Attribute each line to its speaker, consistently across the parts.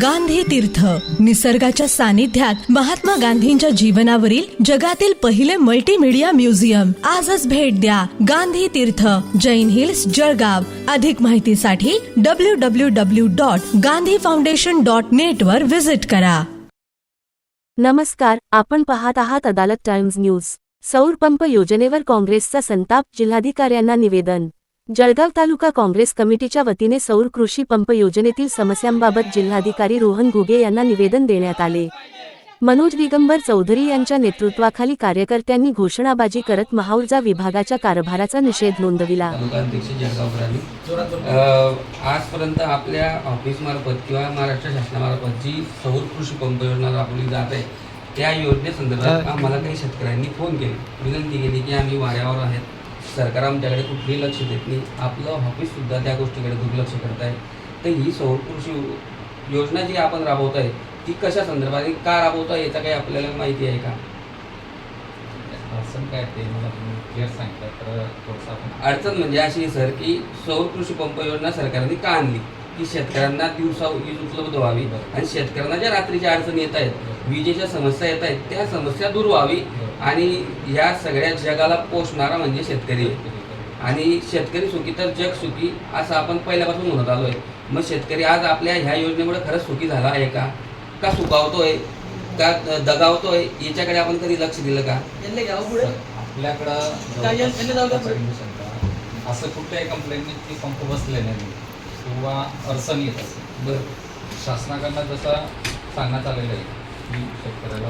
Speaker 1: गांधी तीर्थ, निसर्गाच्या सानिध्यात महात्मा गांधींच्या जीवनावरील जगातील पहिले मल्टीमीडिया म्युझियम. आजच भेट द्या. गांधी तीर्थ, जैन हिल्स, जळगाव. अधिक माहितीसाठी www.gandhifoundation.net वर विजिट करा.
Speaker 2: नमस्कार, आपण पाहत आहात अदालत टाइम्स न्यूज. सौर पंप योजनेवर काँग्रेसचा संताप, जिल्हाधिकाऱ्यांना निवेदन. जळगाव तालुका काँग्रेस कमिटीच्या वतीने सौर कृषी पंप योजनेतील समस्यांबाबत जिल्हाधिकारी रोहन घुगे यांना निवेदन देण्यात आले. मनोज दिगंबर चौधरी यांच्या नेतृत्वाखाली कार्यकर्त्यांनी घोषणाबाजी करत महाऊर्जा विभागाच्या कारभाराचा निषेध नोंदविला.
Speaker 3: आजपर्यंत आपल्या ऑफिसमार्फत किंवा महाराष्ट्र शासनामार्फत जी सौर कृषी पंप योजना राबवली जात आहे त्या योजनेसंदर्भात आम्हाला काही शेतकऱ्यांनी फोन केले, विनंती केली की आम्ही वाऱ्यावर आहेत, सरकार आमच्याकडे कुठेही लक्ष देत नाही, आपलं ऑफिससुद्धा त्या गोष्टीकडे दुर्लक्ष करत आहे. तर ही सौर कृषी योजना जी आपण राबवत आहे ती कशा संदर्भात का राबवत आहे याचा काही आपल्याला माहिती आहे का?
Speaker 4: अडचण काय ते मला तुम्ही क्लिअर सांगता तर थोडंसं आपण.
Speaker 3: अडचण म्हणजे अशी सर की सौर कृषी पंप योजना सरकारने का आणली की शेतकऱ्यांना दिवसा वीज उपलब्ध व्हावी आणि शेतकऱ्यांना ज्या रात्रीच्या अडचणी येत आहेत, विजेच्या समस्या येत आहेत, त्या समस्या दूर व्हावी आणि ह्या सगळ्या जगाला पोषणारा म्हणजे शेतकरी आहे. आणि शेतकरी सुखी तर जग सुखी असं आपण पहिल्यापासून म्हणत आलो आहे. मग शेतकरी आज आपल्या ह्या योजनेमुळे खरंच सुखी झाला आहे का सुखावतोय का दगावतोय याच्याकडे आपण कधी लक्ष दिलं का?
Speaker 4: आपल्याकडं असं कुठल्याही कंप्लेंटनी की पंप बसले नाही किंवा अडचण येत असेल.
Speaker 3: बरं,
Speaker 4: शासनाकडनं जसं सांगण्यात आलेलं आहे की शेतकऱ्याला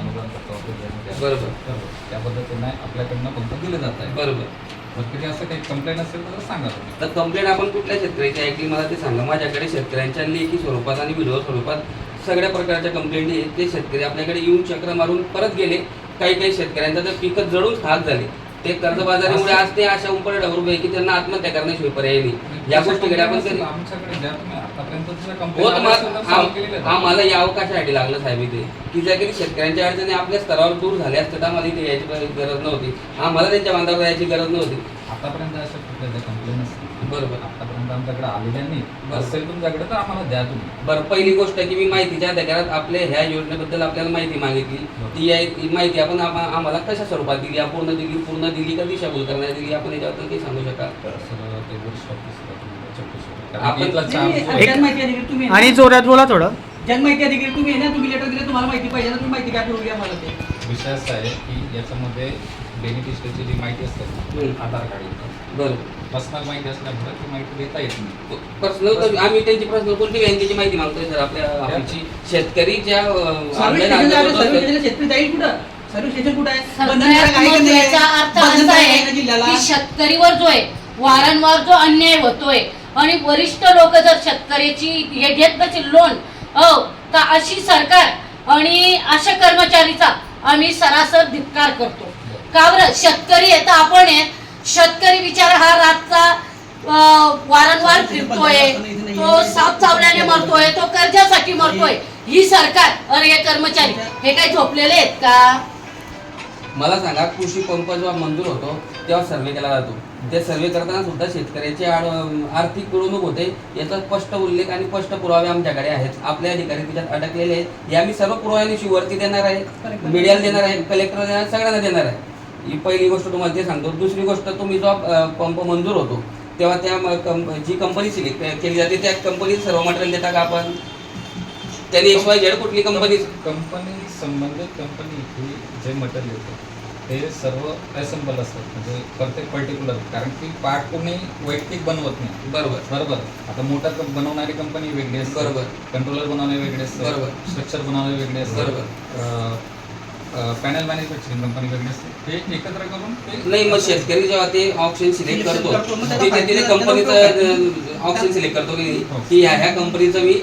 Speaker 4: अनुदान
Speaker 3: बरोबर,
Speaker 4: त्या पद्धतीने आपल्याकडनं पंप दिले जात आहे.
Speaker 3: बरोबर.
Speaker 4: मग कधी असं काही कंप्लेंट असेल तर सांगा तुम्ही.
Speaker 3: तर कंप्लेंट आपण कुठल्या शेतकऱ्याची ऐकली मला ते सांगा. माझ्याकडे शेतकऱ्यांच्या लेखी स्वरूपात आणि व्हिडिओ स्वरूपात सगळ्या प्रकारच्या कंप्लेंटी आहेत. ते शेतकरी आपल्याकडे येऊन चक्र मारून परत गेले. काही शेतकऱ्यांचा तर पिकं जळून खाक झाले. ते कर्जबाजारीमुळे आज ते अशा उंपट उभे की त्यांना आत्महत्या करण्याशिवाय पर्याय नाही. या गोष्टीकडे आपण कधी
Speaker 4: आमच्याकडे ज्या तुम्ही आतापर्यंत
Speaker 3: आम्हाला या अवकाशासाठी लागलं साहेब इथे की जर कधी शेतकऱ्यांच्या अडचणी आपल्या स्तरावर दूर झाल्या असतात आम्हाला इथे यायची गरज नव्हती, आम्हाला त्यांच्या बांधावर यायची गरज नव्हती.
Speaker 4: आतापर्यंत अशा कुठल्या कंप्लेंट असतील
Speaker 3: बरोबर,
Speaker 4: आतापर्यंत आमच्याकडे आलेल्या नाही. असेल तुमच्याकडे तर आम्हाला द्या तुम्ही.
Speaker 3: बरं, पहिली गोष्ट की मी माहितीच्या अधिकारात आपल्या ह्या योजनेबद्दल आपल्याला माहिती मागितली. ती माहिती आपण आम्हाला कशा स्वरूपात दिली? पूर्ण दिली का दिशाभूल करण्यात दिली? आपण याच्याबद्दल काही सांगू शकाल?
Speaker 5: आणि जोरात बोला थोडं.
Speaker 6: जनमाहिती अधिकारी तुम्ही ना, तुम्ही लेटर दिले, तुम्हाला माहिती पाहिजे ना, तुम्ही माहिती काय पुरवली आम्हाला? ते
Speaker 4: विषय असा आहे की याच्यामध्ये बेनिफिशियरीची जी माहिती असते आधार कार्ड,
Speaker 3: बरोबर,
Speaker 4: पर्सनल माहिती असल्यामुळे ती माहिती देता येत नाही.
Speaker 3: पर्सनल आम्ही त्यांची पर्सनल कोणती बँकेची माहिती मागतोय सर आपल्या आमची शेतकरी ज्या
Speaker 6: शेतकरी जाईल कुठं? सर्व्हिस स्टेशन कुठं आहे?
Speaker 7: शेतकरीवर जो आहे वारंवार जो अन्याय होतोय आणि वरिष्ठ लोक जर शेतकऱ्याची हे घेत नसेल लोन तर अशी सरकार आणि अशा कर्मचारीचा आम्ही सरासर धिक्कार करतो. का बरं? शेतकरी आहे तर आपण आहे. शेतकरी बिचारा हा रातचा वारंवार फिरतोय, तो साप चावल्याने मरतोय, तो कर्जासाठी मरतोय. ही सरकार आणि हे कर्मचारी हे काय झोपलेले आहेत का?
Speaker 3: मला सांगा, कृषी पंप जेव्हा मंजूर होतो तेव्हा सर्वे केला जातो. त्या सर्वे करताना सुद्धा शेतकऱ्याचे आर्थिक पिळवणूक होते याचा स्पष्ट उल्लेख आणि स्पष्ट पुरावे आमच्याकडे आहेत. आपले अधिकारी त्याच्यात अडकलेले आहेत. हे आम्ही सर्व पुराव्यानिशी वरती देणार आहे, मीडियाला देणार आहे, कलेक्टर देणार, सगळ्यांना देणार आहे. ही पहिली गोष्ट तुम्हाला ते सांगतो. दुसरी गोष्ट, तुम्ही जो पंप मंजूर होतो तेव्हा त्या जी कंपनी सिलेक्ट केली जाते त्या कंपनीचं सर्व मटेरियल देता का आपण? त्यांनी XYZ कुठली कंपनी
Speaker 4: संबंधित कंपनी जे मटेरियल येतं ते सर्व असेंबल असतात, म्हणजे प्रत्येक पर्टिक्युलर, कारण की पार्ट कोणी वैयक्तिक बनवत नाही. बरोबर. आता मोटर बनवणारी कंपनी वेगळी असते, बरोबर, कंट्रोलर बनवणारे वेगळे असते, बरोबर, स्ट्रक्चर बनवणारे वेगळे असते, बरोबर, पॅनल मॅन्युफॅक्चरिंग कंपनी वेगळी असते. ते एकत्र करून
Speaker 3: नाही. मग शेतकरी जेव्हा ते ऑप्शन सिलेक्ट करतो तिथे कंपनीचं ऑप्शन सिलेक्ट करतो की ह्या कंपनीचं मी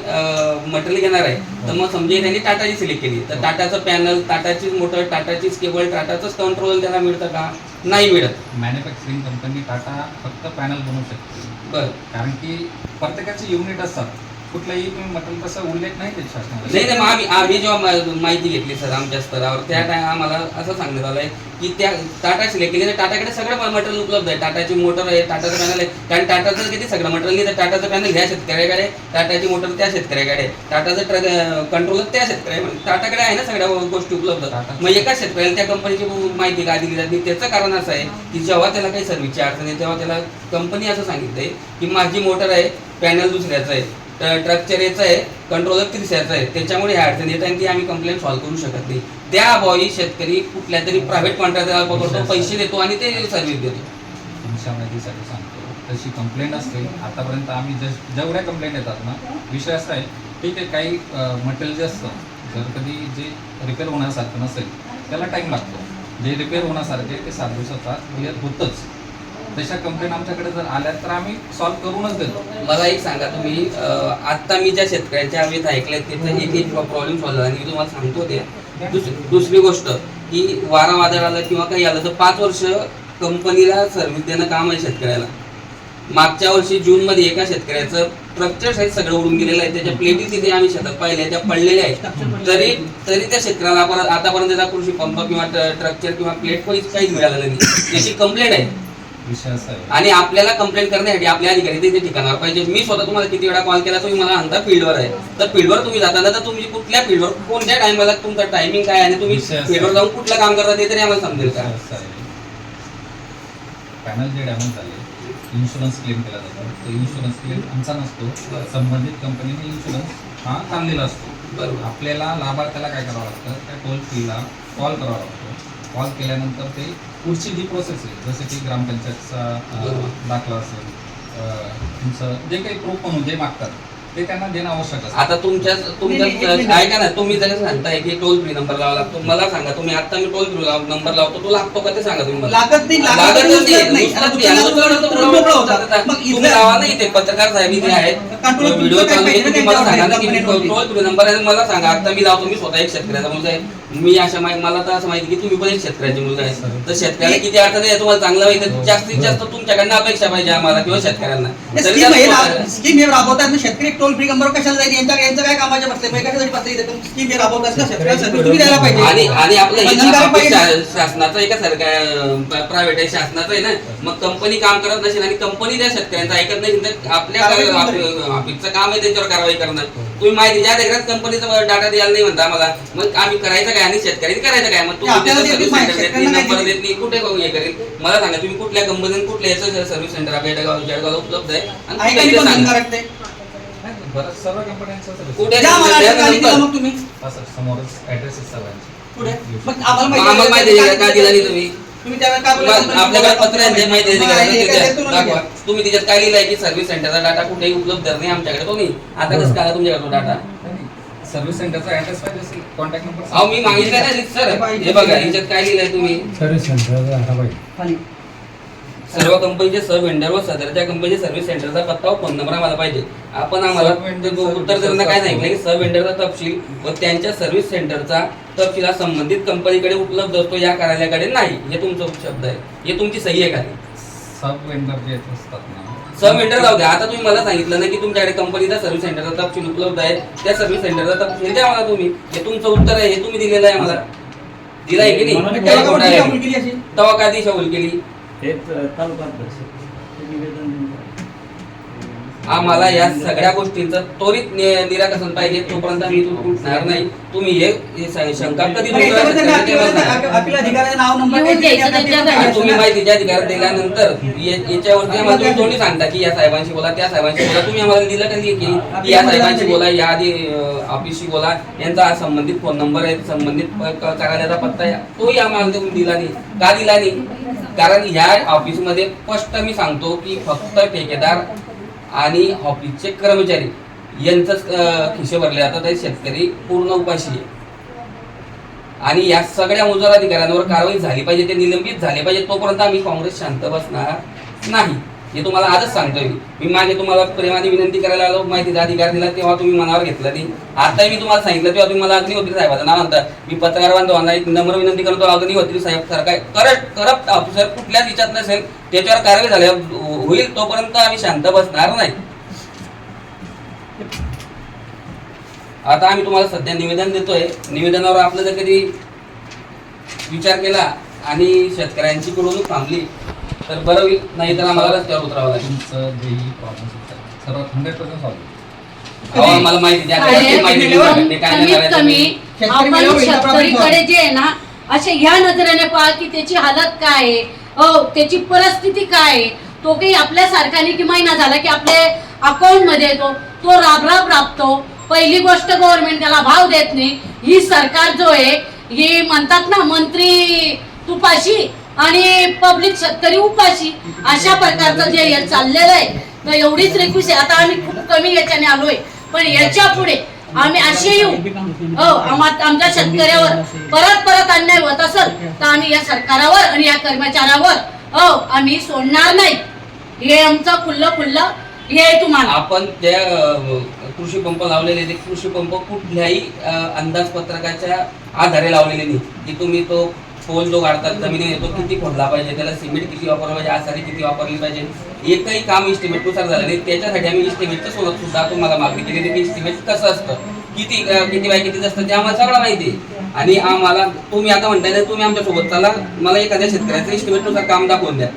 Speaker 3: मटेरियल घेणार आहे. तर मग समजा त्यांनी टाटाची सिलेक्ट केली तर टाटाचं पॅनल, टाटाचीच मोटर, टाटाचीच केबल, टाटाचंच कंट्रोल त्यांना मिळतं का? नाही मिळत.
Speaker 4: मॅन्युफॅक्चरिंग कंपनी टाटा फक्त पॅनल बनवू शकते.
Speaker 3: बरं,
Speaker 4: कारण की प्रत्येकाचे युनिट असतात. कुठलाही तुम्ही म्हटलं तसं उल्लेख नाही केला शासनाने.
Speaker 3: नाही नाही, मग आम्ही जेव्हा माहिती घेतली सर आमच्या स्तरावर त्या टाइम आम्हाला असं सांगण्यात आलं आहे की त्या टाटा सिलेक्ट केली तर टाटाकडे सगळं मटेरियल उपलब्ध आहे. टाटाची मोटर आहे, टाटाचं पॅनल आहे. कारण टाटाचं किती सगळं मटेरियल नाही तर टाटाचं पॅनल ह्या शेतकऱ्याकडे, टाटाची मोटर त्या शेतकऱ्याकडे, टाटाचं ट्रक कंट्रोलर त्या शेतकऱ्याकडे, टाटाकडे आहे ना सगळ्या गोष्टी उपलब्ध. मग एका शेतकऱ्याला त्या कंपनीची माहिती का दिली जाते? त्याचं कारण असं आहे की जेव्हा त्याला काही सर्व्हिसची अडचण आहे तेव्हा त्याला कंपनी असं सांगितलंय की माझी मोटर आहे, पॅनल दुसऱ्याचं आहे, ट्रक्चर याचं आहे, कंट्रोलर तिसऱ्याचं आहे, त्याच्यामुळे ह्या अडचण येत आणि ती आम्ही कंप्लेंट सॉल्व्ह करू शकत नाही. त्या अभावी शेतकरी कुठल्या तरी प्रायव्हेट कॉन्ट्रॅक्टरला पकडतो, पैसे देतो आणि ते सर्व्हिस देतो.
Speaker 4: तुमच्या माहितीसाठी सांगतो, तशी कंप्लेंट असते आतापर्यंत आम्ही जेवढ्या कंप्लेंट येतात ना, विषय असा आहे ठीक आहे काही मटेरियल जे असतं जर कधी जे रिपेअर होण्यासारखं नसेल त्याला टाईम लागतो. जे रिपेअर होण्यासारखे ते 7 दिवसात क्लिअर होतंच. तशा कंप्लेंट आमच्याकडे जर आल्या तर आम्ही सॉल्व्ह करूनच देतो.
Speaker 3: मला एक सांगा तुम्ही, आत्ता मी ज्या शेतकऱ्यांच्या आम्ही ऐकलंय तिथं एक प्रॉब्लेम सॉल्व्ह झाला आणि मी तुम्हाला सांगतो ते. दुसरी गोष्ट की वारा वादळ आलं किंवा काही आलं तर 5 वर्ष कंपनीला सर्व्हिस देणं काम आहे शेतकऱ्याला. मागच्या वर्षी जूनमध्ये एका शेतकऱ्याचं स्ट्रक्चर साईज सगळं उडून गेलेलं आहे, त्याच्या प्लेटी तिथे आम्ही शेतात पाहिल्या त्या पडलेल्या आहेत. तरी त्या शेतकऱ्याला आतापर्यंत त्याचा कृषी पंप किंवा स्ट्रक्चर किंवा प्लेट काहीच मिळालेलं नाही. त्याची कंप्लेंट आहे
Speaker 4: विषय असा आहे
Speaker 3: आणि आपल्याला कंप्लेंट करण्यासाठी आपल्या अधिकारी ते ठिकाणावर पाहिजे. मी स्वतः तुम्हाला किती वेळा कॉल केला, तुम्ही मला म्हणता फील्डवर आहे. तर फील्डवर तुम्ही जाताना तर तुम्ही कुठल्या फील्डवर कोणत्या टाइमला तुमचा टायमिंग काय आणि तुम्ही फील्डवर जाऊन कुठलं काम करता ते तरी आम्हाला समजेल का?
Speaker 4: पॅनल जे डॅमेज झाले इन्शुरन्स क्लेम केला जातो. तो इन्शुरन्स क्लेम आमचा नसतो, संबंधित कंपनीने इन्शुरन्स हा काढलेला असतो.
Speaker 3: बरोबर.
Speaker 4: आपल्याला लाभार्थ्याला काय करावं लागतं, त्या टोल फ्रीला कॉल करावा लागतो. कॉल केल्यानंतर ते पुढची जी प्रोसेस आहे जसं की ग्रामपंचायतचा दाखला असेल, तुमचं जे काही प्रूफ म्हणून जे मागतात ते त्यांना देणं आवश्यक असतं.
Speaker 3: आता तुमच्या ऐका ना, तुम्ही जर सांगताय की टोल फ्री नंबर लावा लागतो, मला सांगा तुम्ही आता मी टोल फ्री नंबर लावतो तो लागतो का ते सांगा तुम्ही मला.
Speaker 6: लागत नाही, लागत
Speaker 3: लागतच
Speaker 6: नाही.
Speaker 3: नाही.
Speaker 6: आता
Speaker 3: नुसतं
Speaker 6: मोकळं होतं. मग
Speaker 3: तुम्ही
Speaker 6: इथलं-
Speaker 3: लावा ना इथे पत्रकार साहेब इथे आहेत,
Speaker 6: कंट्रोल
Speaker 3: व्हिडिओ
Speaker 6: तुमचं
Speaker 3: चालू
Speaker 6: काय
Speaker 3: आहे, तुम्ही मला
Speaker 6: पाहिजे
Speaker 3: सांगा ना की
Speaker 6: कंप्लेंट
Speaker 3: टोल फ्री नंबर आहे मला सांगा. आता मी लावतो, मी स्वतः एक शेतकऱ्याचा मुलगा आहे. मी अशा मला तर असं माहिती की तुम्ही पण एक शेतकऱ्याची मुलगा आहे. तर शेतकऱ्याला किती अडचण आहे तुम्हाला चांगलं माहिती. जास्तीत जास्त तुमच्याकडनं अपेक्षा पाहिजे आम्हाला किंवा शेतकऱ्यांना.
Speaker 6: स्कीम हे राबवतात ना, शेतकरी टोल फ्री नंबर कशाला जाईल? यांचं काय कामाचे बसले कशासाठी बसले? स्कीम हे राबवतात ना, शेतकऱ्याला सर्व्हिस तुम्ही द्यायला पाहिजे.
Speaker 3: आणि आपलं हे
Speaker 6: बंधनकारक पाहिजे.
Speaker 3: शासनाचं आहे का सरकार प्रायव्हेट आहे? शासनाचं आहे ना. मग कंपनी काम करत नसेल आणि कंपनी त्या शेतकऱ्यांचं ऐकत नाही तर आपल्या ऑफिसचं काम आहे त्यांच्यावर कारवाई करणं. तुम्ही माहिती ज्या देखील कंपनीचा डाटा द्यायला नाही म्हणता आम्हाला, मग आम्ही करायचं काय आणि शेतकऱ्यांनी करायचं काय? मग तुम्ही नंबर देत नाही, कुठे हे करेल मला सांगा. तुम्ही कुठल्या कंपनीत कुठल्या याचं सर्व्हिस सेंटर आपल्या जळगावला उपलब्ध आहे आणि
Speaker 6: ऐका नाही बंधनकारक ते.
Speaker 4: बरं सर्व कंपन्यांचं
Speaker 3: कुठे
Speaker 6: ज्या मला गाडी दिला मग तुम्ही
Speaker 4: समोरच ऍड्रेस सर्वांचे
Speaker 6: पुढे मग आम्हाला
Speaker 3: आम्हाला माहिती आहे का दिला नाही तुम्ही?
Speaker 6: तुम्ही त्यावेळेस काय बोलला?
Speaker 3: आपल्याकडे पत्र आहे ते माहिती आहे
Speaker 6: हा, हे काय
Speaker 3: का?
Speaker 6: देतो ना
Speaker 3: दाखवा.
Speaker 6: लगेच.
Speaker 3: तुम्ही त्याच्यात काय लिहिलंय की सर्व्हिस सेंटरचा डाटा कुठेही उपलब्ध नाही आमच्याकडे तो नाही. आता कसं काय तुमच्याकडे तो डाटा?
Speaker 4: सर्व्हिस सेंटरचा ऍड्रेस पाहिजे असेल कॉन्टॅक्ट नंबर.
Speaker 3: अहो मी मागितलं ना सर, हे बघा याच्यात काय लिहिलंय तुम्ही.
Speaker 6: खाली.
Speaker 3: सर्व कंपनीचे सब व्हेंडर व सदरच्या कंपनीचे सर्व्हिस सेंटरचा पत्ता व फोन नंबर आम्हाला पाहिजे. आपण आम्हाला उत्तर देताना काय सांगितलं की सब व्हेंडरचा तपशील व त्यांच्या सर्व्हिस सेंटरचा तपशील हा संबंधित कंपनीकडे उपलब्ध असतो, या कार्यालयाकडे नाही. हे तुमचं शब्द आहे, हे तुमची सही आहे का?
Speaker 4: सब वेंडर जे असतात ना,
Speaker 3: सब व्हेंडर जाऊ द्या. आता तुम्ही मला सांगितलं ना की तुमच्याकडे कंपनीचा सर्व्हिस सेंटरचा तपशील उपलब्ध आहे, त्या सर्व्हिस सेंटरचा तपशील द्या मला तुम्ही. हे तुमचं उत्तर आहे, हे तुम्ही दिलेलं आहे मला. दिलाय की नाही? काय खोटं आहे? तेव्हा का दिशाभूल केली? आम्हाला या सगळ्या गोष्टींचं त्वरित निराकरण पाहिजे. तोपर्यंत आम्ही इथून उठणार नाही. तुम्ही हे शंका कधी
Speaker 6: पण याच्यामध्ये ना अपील अधिकाऱ्याचं नाव नंबर
Speaker 7: लिहून द्यायचं त्यांच्याकडे.
Speaker 3: आणि तुम्ही माहितीच्या अधिकारात दिल्यानंतर याच्यावरती आम्हाला तुम्ही तोंडी सांगता की या साहेबांशी बोला, त्या साहेबांशी बोला. तुम्ही आम्हाला दिलं का की या साहेबांशी बोला, या आधी ऑफिसशी बोला, यांचा संबंधित फोन नंबर आहे, संबंधित कार्यालयाचा पत्ता आहे, तोही आम्हाला तुम्ही दिला नाही. का दिला नाही? कारण ह्या ऑफिसमध्ये स्पष्ट मी सांगतो की फक्त ठेकेदार आणि ऑफिसचे कर्मचारी यांचंच खिशे भरले जातात. हे शेतकरी पूर्ण उपाशी आहे आणि या सगळ्या मुजोर अधिकाऱ्यांवर कारवाई झाली पाहिजे, ते निलंबित झाले पाहिजे. तोपर्यंत आम्ही काँग्रेस शांत बसणार नाही, हे तुम्हाला आजच सांगतोय. मी मागे तुम्हाला प्रेमाने विनंती करायला आलो, माहितीचा अधिकार दिला तेव्हा तुम्ही मनावर घेतलं नाही. आताही मी तुम्हाला सांगितलं तेव्हा तुम्ही मला अग्निहोत्री साहेबाचं नाव म्हणता. मी पत्रकार बांधवांना एक नम्र विनंती करतो, अग्निहोत्री साहेब सरकार करप्ट ऑफिसर कुठल्याच विचार नसेल त्याच्यावर कारवाई झाल्या होईल, तोपर्यंत आम्ही शांत बसणार नाही. आता आम्ही तुम्हाला सध्या निवेदन देतोय, निवेदनावर आपलं जर कधी विचार केला आणि शेतकऱ्यांची कुरवणूक थांबली तर बरं होईल, नाही तर आम्हाला रस्त्यावर उतरावं लागेल.
Speaker 4: तुमचं जेही प्रॉब्लेम सर्व 100% सॉल्व्ह.
Speaker 3: अहो, मला माहिती द्या,
Speaker 7: साहेब,
Speaker 3: माहिती द्या, ते काय नाही
Speaker 7: कमीत
Speaker 3: करायचं.
Speaker 7: कमी
Speaker 6: शेतकरी
Speaker 7: आपण
Speaker 6: मेल्यावर इथं problem
Speaker 7: शेतकरीकडे जे आहे ना असे ह्या नजरेने पहा की त्याची हालत काय आहे, त्याची परिस्थिती काय आहे. तो काही आपल्या सारख्याने की महिना झाला की आपले अकाउंट मध्ये येतो, तो राब राबतो. पहिली गोष्ट गव्हर्नमेंट त्याला भाव देत नाही. ही सरकार जो आहे ही म्हणतात ना मंत्री तुपाशी आणि पब्लिक शेतकरी उपाशी, अशा प्रकारचं जे हे चाललेलं आहे. तर एवढीच रिक्वेस्ट आहे. आता आम्ही खूप कमी याच्याने आलोय, पण याच्या पुढे आम्ही असे येऊ आमच्या शेतकऱ्यावर परत अन्याय होत असेल तर आम्ही या सरकारावर आणि या कर्मचाऱ्यावर आम्ही सोडणार नाही. हे आमचं खुल्लं हे आहे तुम्हाला.
Speaker 3: आपण त्या कृषी पंप लावलेले ते कृषी पंप कुठल्याही अंदाजपत्रकाच्या आधारे लावलेले नाही की तुम्ही तो पोल जो काढतात जमिनीने तो किती खोदला पाहिजे, त्याला सिमेंट किती वापरलं पाहिजे, आसारी किती वापरली पाहिजे, एकही काम इस्टिमेटनुसार झालं नाही. त्याच्यासाठी आम्ही इस्टिमेटचं सोबत सुद्धा तुम्हाला मागणी केलेली की इस्टिमेट कसं असतं, किती बाय किती असतं ते आम्हाला सगळं माहिती आहे. आणि आम्हाला तुम्ही आता म्हणताय तुम्ही आमच्या सोबत चला, मला एखाद्या शेतकऱ्याचं इस्टिमेटनुसार काम दाखवून द्या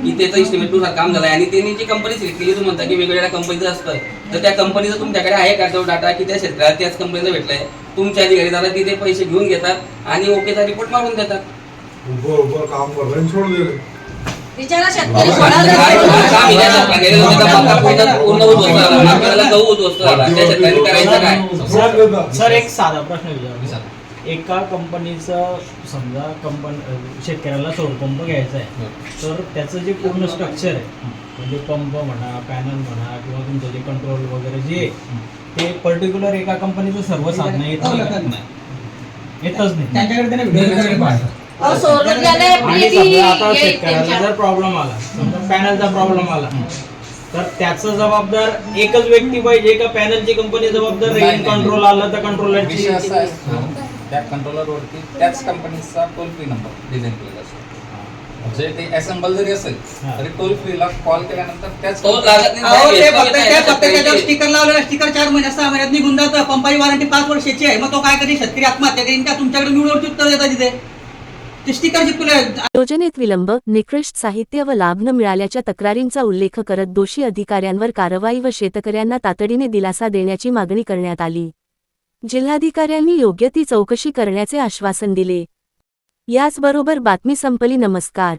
Speaker 3: की त्याचं इस्टिमेटनुसार काम झालं आणि त्यांनी जी कंपनी सिलेक्ट केली, तुम्ही म्हणता की वेगवेगळ्या कंपनीचं असतं, तर त्या कंपनीचं तुमच्याकडे आहे का तो डाटा की त्या शेतकऱ्याला त्याच कंपनीचं भेटलंय. तुमच्या अधिकारी दादा तिथे पैसे घेऊन घेतात आणि ओकेचा रिपोर्ट मारून देतात.
Speaker 8: काम कर रहे छोड़ दे रहे.
Speaker 7: बिचारा शेतकरी
Speaker 3: पूर्ण उद्ध्वस्त झाला. त्या शेतकऱ्यांनी करायचं काय?
Speaker 5: सर एक साधा प्रश्न विचारतो. एका कंपनीचं समजा शेतकऱ्याला सौरपंप घ्यायचा आहे, तर त्याचं जे पूर्ण स्ट्रक्चर आहे म्हणजे पंप म्हणा, पॅनल म्हणा किंवा तुमचं जे कंट्रोल वगैरे जे ते पर्टिक्युलर एका कंपनीचं सर्व साधनं येतच नाही.
Speaker 6: त्यांच्याकडे
Speaker 5: आणि समजा आता शेतकऱ्याला जर प्रॉब्लेम आला, समजा पॅनलचा प्रॉब्लेम आला, तर त्याचं जबाबदार एकच व्यक्ती पाहिजे का पॅनलची कंपनी जबाबदार राहील? कंट्रोल आलं तर कंट्रोलरची
Speaker 4: विषय असा आहे, त्या कंट्रोलरवरती त्याच कंपनीचा टोल फ्री नंबर डिझाईन केलेला असतो. म्हणजे ते असेंबल जरी असेल तरी टोल फ्रीला कॉल केल्यानंतर त्याच
Speaker 3: तो लागत नाही.
Speaker 6: अहो, ते फक्त त्याच्यावर स्टिकर लावलेलं, स्टिकर 4 महिन्यात 6 महिन्यात निघून जातं. पंपाची वॉरंटी 5 वर्षाची आहे. मग तो काय कधी शेतकरी आत्महत्या करीन का? तुमच्याकडे निवडवरची उत्तर देतात तिथे ते स्टिकर चिपकले.
Speaker 2: योजनेत विलंब, निकृष्ट साहित्य व लाभ न मिळाल्याच्या तक्रारींचा उल्लेख करत दोषी अधिकाऱ्यांवर कारवाई व शेतकऱ्यांना तातडीने दिलासा देण्याची मागणी करण्यात आली. जिल्हाधिकाऱ्यांनी योग्य ती चौकशी करण्याचे आश्वासन दिले. याचबरोबर बातमी संपली. नमस्कार.